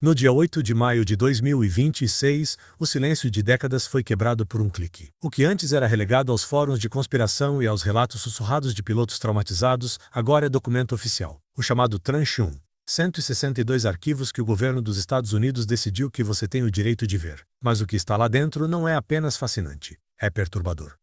No dia 8 de maio de 2026, o silêncio de décadas foi quebrado por um clique. O que antes era relegado aos fóruns de conspiração e aos relatos sussurrados de pilotos traumatizados, agora é documento oficial. O chamado Tranche 1. 162 arquivos que o governo dos Estados Unidos decidiu que você tem o direito de ver. Mas o que está lá dentro não é apenas fascinante, é perturbador.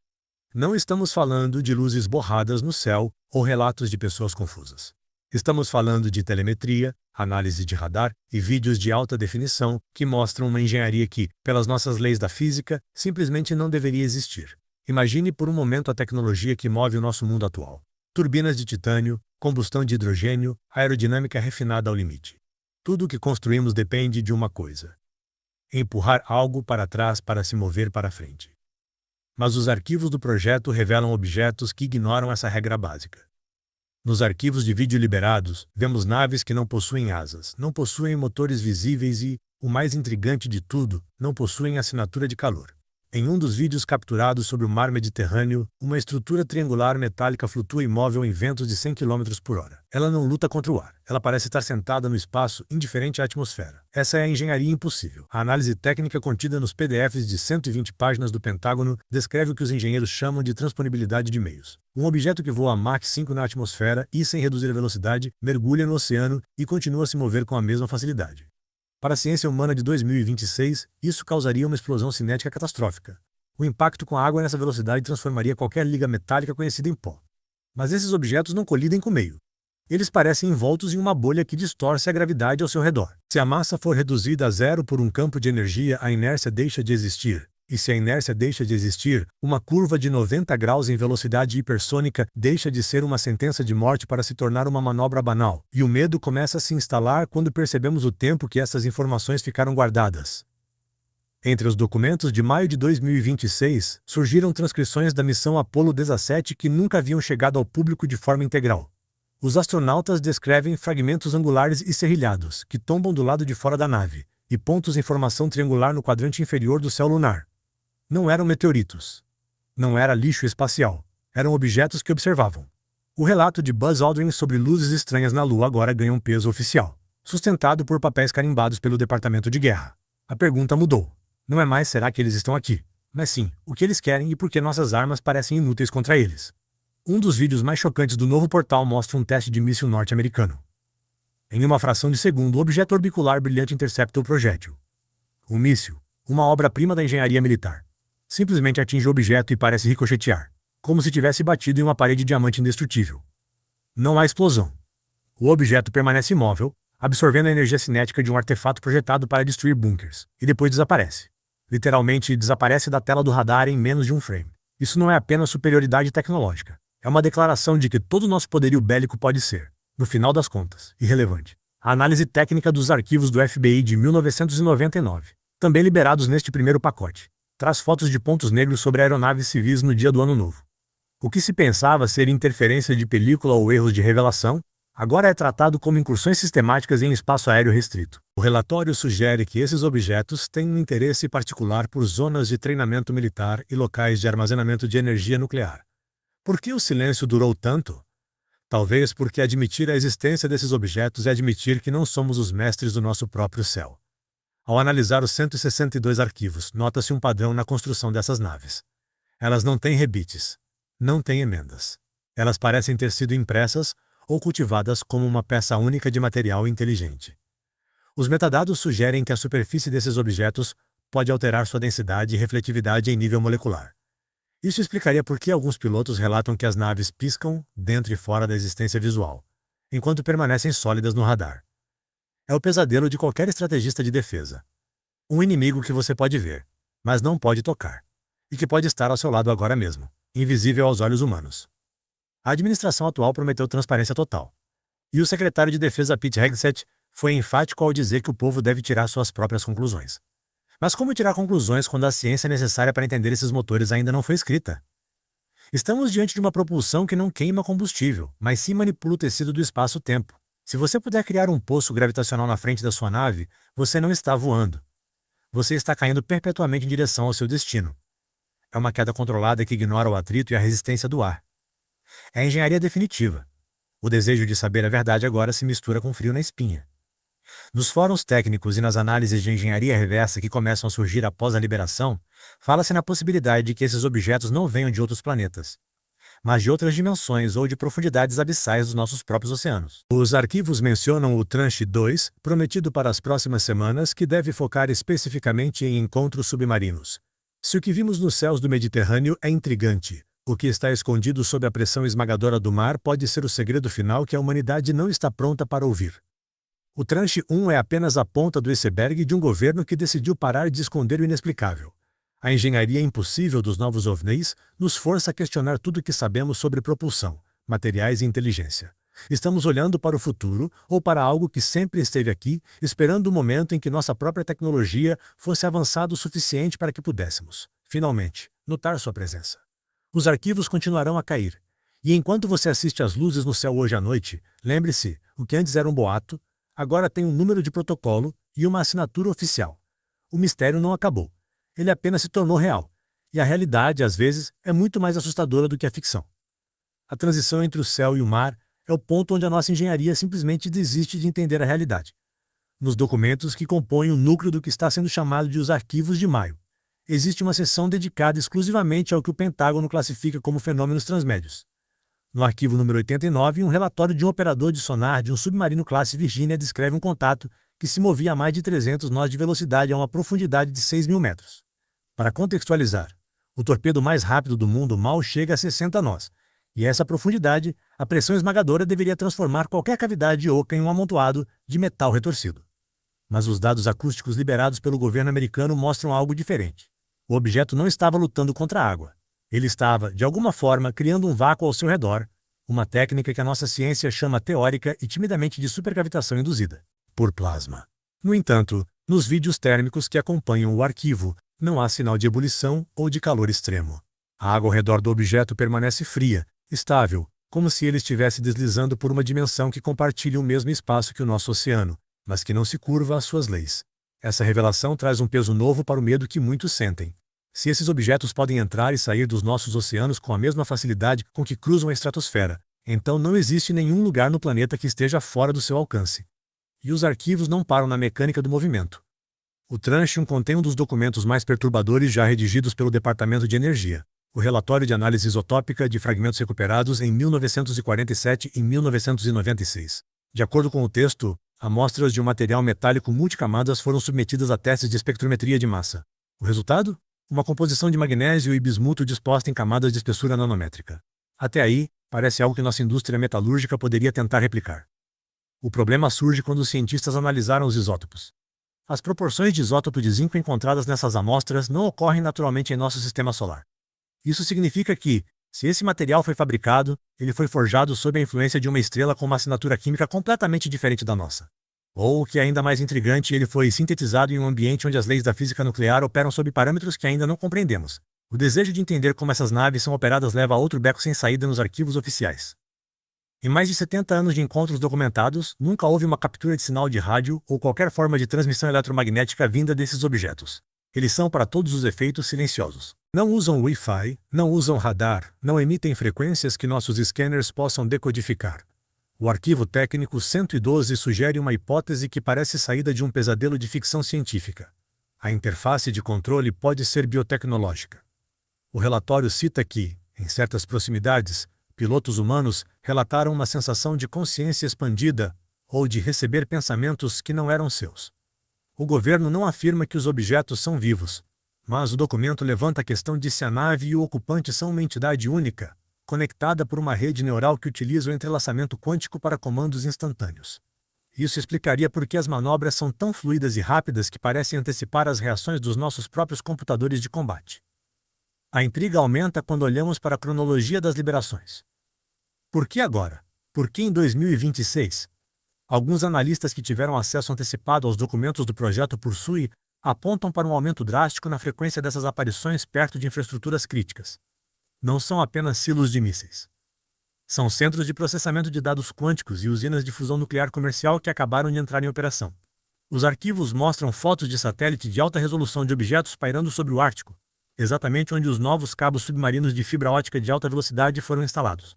Não estamos falando de luzes borradas no céu ou relatos de pessoas confusas. Estamos falando de telemetria, análise de radar e vídeos de alta definição que mostram uma engenharia que, pelas nossas leis da física, simplesmente não deveria existir. Imagine por um momento a tecnologia que move o nosso mundo atual. Turbinas de titânio, combustão de hidrogênio, aerodinâmica refinada ao limite. Tudo o que construímos depende de uma coisa: empurrar algo para trás para se mover para frente. Mas os arquivos do projeto revelam objetos que ignoram essa regra básica. Nos arquivos de vídeo liberados, vemos naves que não possuem asas, não possuem motores visíveis e, o mais intrigante de tudo, não possuem assinatura de calor. Em um dos vídeos capturados sobre o mar Mediterrâneo, uma estrutura triangular metálica flutua imóvel em ventos de 100 km por hora. Ela não luta contra o ar. Ela parece estar sentada no espaço, indiferente à atmosfera. Essa é a engenharia impossível. A análise técnica contida nos PDFs de 120 páginas do Pentágono descreve o que os engenheiros chamam de transponibilidade de meios. Um objeto que voa a Mach 5 na atmosfera e, sem reduzir a velocidade, mergulha no oceano e continua a se mover com a mesma facilidade. Para a ciência humana de 2026, isso causaria uma explosão cinética catastrófica. O impacto com a água nessa velocidade transformaria qualquer liga metálica conhecida em pó. Mas esses objetos não colidem com o meio. Eles parecem envoltos em uma bolha que distorce a gravidade ao seu redor. Se a massa for reduzida a zero por um campo de energia, a inércia deixa de existir. E se a inércia deixa de existir, uma curva de 90 graus em velocidade hipersônica deixa de ser uma sentença de morte para se tornar uma manobra banal. E o medo começa a se instalar quando percebemos o tempo que essas informações ficaram guardadas. Entre os documentos de maio de 2026, surgiram transcrições da missão Apollo 17 que nunca haviam chegado ao público de forma integral. Os astronautas descrevem fragmentos angulares e serrilhados, que tombam do lado de fora da nave, e pontos em formação triangular no quadrante inferior do céu lunar. Não eram meteoritos. Não era lixo espacial. Eram objetos que observavam. O relato de Buzz Aldrin sobre luzes estranhas na Lua agora ganha um peso oficial, sustentado por papéis carimbados pelo Departamento de Guerra. A pergunta mudou. Não é mais será que eles estão aqui, mas sim, o que eles querem e por que nossas armas parecem inúteis contra eles. Um dos vídeos mais chocantes do novo portal mostra um teste de míssil norte-americano. Em uma fração de segundo, o objeto orbicular brilhante intercepta o projétil. O míssil, uma obra-prima da engenharia militar, simplesmente atinge o objeto e parece ricochetear, como se tivesse batido em uma parede de diamante indestrutível. Não há explosão. O objeto permanece imóvel, absorvendo a energia cinética de um artefato projetado para destruir bunkers, e depois desaparece. Literalmente desaparece da tela do radar em menos de um frame. Isso não é apenas superioridade tecnológica. É uma declaração de que todo o nosso poderio bélico pode ser, no final das contas, irrelevante. A análise técnica dos arquivos do FBI de 1999, também liberados neste primeiro pacote, traz fotos de pontos negros sobre aeronaves civis no dia do Ano Novo. O que se pensava ser interferência de película ou erros de revelação, agora é tratado como incursões sistemáticas em espaço aéreo restrito. O relatório sugere que esses objetos têm um interesse particular por zonas de treinamento militar e locais de armazenamento de energia nuclear. Por que o silêncio durou tanto? Talvez porque admitir a existência desses objetos é admitir que não somos os mestres do nosso próprio céu. Ao analisar os 162 arquivos, nota-se um padrão na construção dessas naves. Elas não têm rebites, não têm emendas. Elas parecem ter sido impressas ou cultivadas como uma peça única de material inteligente. Os metadados sugerem que a superfície desses objetos pode alterar sua densidade e refletividade em nível molecular. Isso explicaria por que alguns pilotos relatam que as naves piscam dentro e fora da existência visual, enquanto permanecem sólidas no radar. É o pesadelo de qualquer estrategista de defesa. Um inimigo que você pode ver, mas não pode tocar, e que pode estar ao seu lado agora mesmo, invisível aos olhos humanos. A administração atual prometeu transparência total. E o secretário de Defesa Pete Hegseth foi enfático ao dizer que o povo deve tirar suas próprias conclusões. Mas como tirar conclusões quando a ciência necessária para entender esses motores ainda não foi escrita? Estamos diante de uma propulsão que não queima combustível, mas sim manipula o tecido do espaço-tempo. Se você puder criar um poço gravitacional na frente da sua nave, você não está voando. Você está caindo perpetuamente em direção ao seu destino. É uma queda controlada que ignora o atrito e a resistência do ar. É a engenharia definitiva. O desejo de saber a verdade agora se mistura com frio na espinha. Nos fóruns técnicos e nas análises de engenharia reversa que começam a surgir após a liberação, fala-se na possibilidade de que esses objetos não venham de outros planetas, mas de outras dimensões ou de profundidades abissais dos nossos próprios oceanos. Os arquivos mencionam o Tranche 2, prometido para as próximas semanas, que deve focar especificamente em encontros submarinos. Se o que vimos nos céus do Mediterrâneo é intrigante, o que está escondido sob a pressão esmagadora do mar pode ser o segredo final que a humanidade não está pronta para ouvir. O Tranche 1 é apenas a ponta do iceberg de um governo que decidiu parar de esconder o inexplicável. A engenharia impossível dos novos OVNIs nos força a questionar tudo o que sabemos sobre propulsão, materiais e inteligência. Estamos olhando para o futuro ou para algo que sempre esteve aqui, esperando o momento em que nossa própria tecnologia fosse avançada o suficiente para que pudéssemos, finalmente, notar sua presença. Os arquivos continuarão a cair. E enquanto você assiste às luzes no céu hoje à noite, lembre-se, o que antes era um boato, agora tem um número de protocolo e uma assinatura oficial. O mistério não acabou. Ele apenas se tornou real. E a realidade, às vezes, é muito mais assustadora do que a ficção. A transição entre o céu e o mar é o ponto onde a nossa engenharia simplesmente desiste de entender a realidade. Nos documentos que compõem o núcleo do que está sendo chamado de os Arquivos de Maio, existe uma seção dedicada exclusivamente ao que o Pentágono classifica como fenômenos transmédios. No arquivo número 89, um relatório de um operador de sonar de um submarino classe Virginia descreve um contato que se movia a mais de 300 nós de velocidade a uma profundidade de 6.000 metros. Para contextualizar, o torpedo mais rápido do mundo mal chega a 60 nós, e essa profundidade, a pressão esmagadora deveria transformar qualquer cavidade oca em um amontoado de metal retorcido. Mas os dados acústicos liberados pelo governo americano mostram algo diferente. O objeto não estava lutando contra a água. Ele estava, de alguma forma, criando um vácuo ao seu redor, uma técnica que a nossa ciência chama teórica e timidamente de supergravitação induzida por plasma. No entanto, nos vídeos térmicos que acompanham o arquivo, não há sinal de ebulição ou de calor extremo. A água ao redor do objeto permanece fria, estável, como se ele estivesse deslizando por uma dimensão que compartilha o mesmo espaço que o nosso oceano, mas que não se curva às suas leis. Essa revelação traz um peso novo para o medo que muitos sentem. Se esses objetos podem entrar e sair dos nossos oceanos com a mesma facilidade com que cruzam a estratosfera, então não existe nenhum lugar no planeta que esteja fora do seu alcance. E os arquivos não param na mecânica do movimento. O Tranche 1 contém um dos documentos mais perturbadores já redigidos pelo Departamento de Energia, o relatório de análise isotópica de fragmentos recuperados em 1947 e 1996. De acordo com o texto, amostras de um material metálico multicamadas foram submetidas a testes de espectrometria de massa. O resultado? Uma composição de magnésio e bismuto disposta em camadas de espessura nanométrica. Até aí, parece algo que nossa indústria metalúrgica poderia tentar replicar. O problema surge quando os cientistas analisaram os isótopos. As proporções de isótopo de zinco encontradas nessas amostras não ocorrem naturalmente em nosso sistema solar. Isso significa que, se esse material foi fabricado, ele foi forjado sob a influência de uma estrela com uma assinatura química completamente diferente da nossa. Ou, o que é ainda mais intrigante, ele foi sintetizado em um ambiente onde as leis da física nuclear operam sob parâmetros que ainda não compreendemos. O desejo de entender como essas naves são operadas leva a outro beco sem saída nos arquivos oficiais. Em mais de 70 anos de encontros documentados, nunca houve uma captura de sinal de rádio ou qualquer forma de transmissão eletromagnética vinda desses objetos. Eles são, para todos os efeitos, silenciosos. Não usam Wi-Fi, não usam radar, não emitem frequências que nossos scanners possam decodificar. O arquivo técnico 112 sugere uma hipótese que parece saída de um pesadelo de ficção científica. A interface de controle pode ser biotecnológica. O relatório cita que, em certas proximidades, pilotos humanos relataram uma sensação de consciência expandida ou de receber pensamentos que não eram seus. O governo não afirma que os objetos são vivos, mas o documento levanta a questão de se a nave e o ocupante são uma entidade única, conectada por uma rede neural que utiliza o entrelaçamento quântico para comandos instantâneos. Isso explicaria por que as manobras são tão fluidas e rápidas que parecem antecipar as reações dos nossos próprios computadores de combate. A intriga aumenta quando olhamos para a cronologia das liberações. Por que agora? Por que em 2026? Alguns analistas que tiveram acesso antecipado aos documentos do projeto Pursuit apontam para um aumento drástico na frequência dessas aparições perto de infraestruturas críticas. Não são apenas silos de mísseis. São centros de processamento de dados quânticos e usinas de fusão nuclear comercial que acabaram de entrar em operação. Os arquivos mostram fotos de satélite de alta resolução de objetos pairando sobre o Ártico, exatamente onde os novos cabos submarinos de fibra ótica de alta velocidade foram instalados.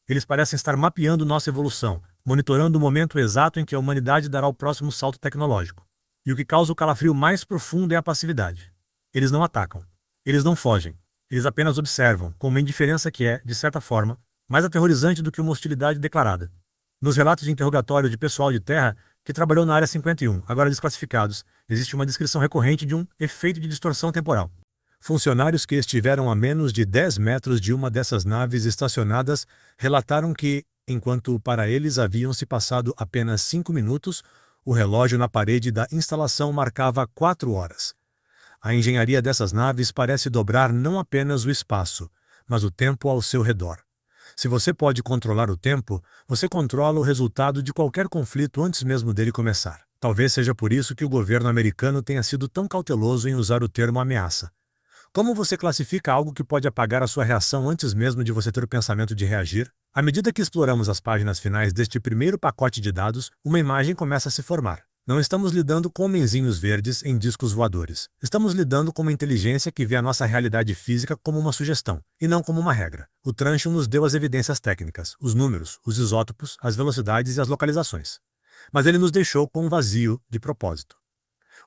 Eles parecem estar mapeando nossa evolução, monitorando o momento exato em que a humanidade dará o próximo salto tecnológico. E o que causa o calafrio mais profundo é a passividade. Eles não atacam. Eles não fogem. Eles apenas observam, com uma indiferença que é, de certa forma, mais aterrorizante do que uma hostilidade declarada. Nos relatos de interrogatório de pessoal de terra que trabalhou na Área 51, agora desclassificados, existe uma descrição recorrente de um efeito de distorção temporal. Funcionários que estiveram a menos de 10 metros de uma dessas naves estacionadas relataram que, enquanto para eles haviam se passado apenas 5 minutos, o relógio na parede da instalação marcava 4 horas. A engenharia dessas naves parece dobrar não apenas o espaço, mas o tempo ao seu redor. Se você pode controlar o tempo, você controla o resultado de qualquer conflito antes mesmo dele começar. Talvez seja por isso que o governo americano tenha sido tão cauteloso em usar o termo ameaça. Como você classifica algo que pode apagar a sua reação antes mesmo de você ter o pensamento de reagir? À medida que exploramos as páginas finais deste primeiro pacote de dados, uma imagem começa a se formar. Não estamos lidando com homenzinhos verdes em discos voadores. Estamos lidando com uma inteligência que vê a nossa realidade física como uma sugestão, e não como uma regra. O Trunchon nos deu as evidências técnicas, os números, os isótopos, as velocidades e as localizações. Mas ele nos deixou com um vazio de propósito.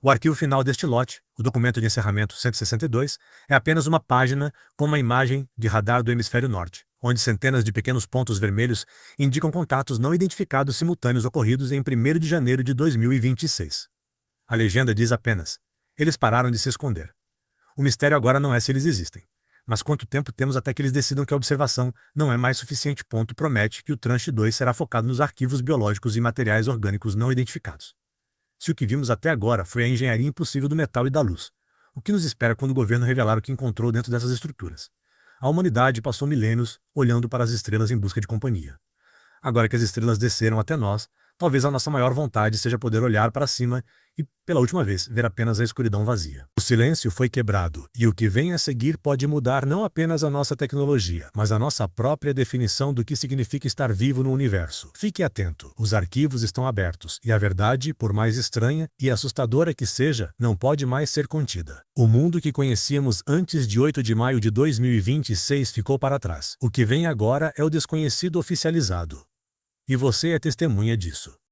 O arquivo final deste lote, o documento de encerramento 162, é apenas uma página com uma imagem de radar do hemisfério norte, onde centenas de pequenos pontos vermelhos indicam contatos não identificados simultâneos ocorridos em 1º de janeiro de 2026. A legenda diz apenas: eles pararam de se esconder. O mistério agora não é se eles existem, mas quanto tempo temos até que eles decidam que a observação não é mais suficiente. Promete que o Tranche 2 será focado nos arquivos biológicos e materiais orgânicos não identificados. Se o que vimos até agora foi a engenharia impossível do metal e da luz, o que nos espera quando o governo revelar o que encontrou dentro dessas estruturas? A humanidade passou milênios olhando para as estrelas em busca de companhia. Agora que as estrelas desceram até nós, talvez a nossa maior vontade seja poder olhar para cima e, pela última vez, ver apenas a escuridão vazia. O silêncio foi quebrado, e o que vem a seguir pode mudar não apenas a nossa tecnologia, mas a nossa própria definição do que significa estar vivo no universo. Fique atento, os arquivos estão abertos, e a verdade, por mais estranha e assustadora que seja, não pode mais ser contida. O mundo que conhecíamos antes de 8 de maio de 2026 ficou para trás. O que vem agora é o desconhecido oficializado. E você é testemunha disso.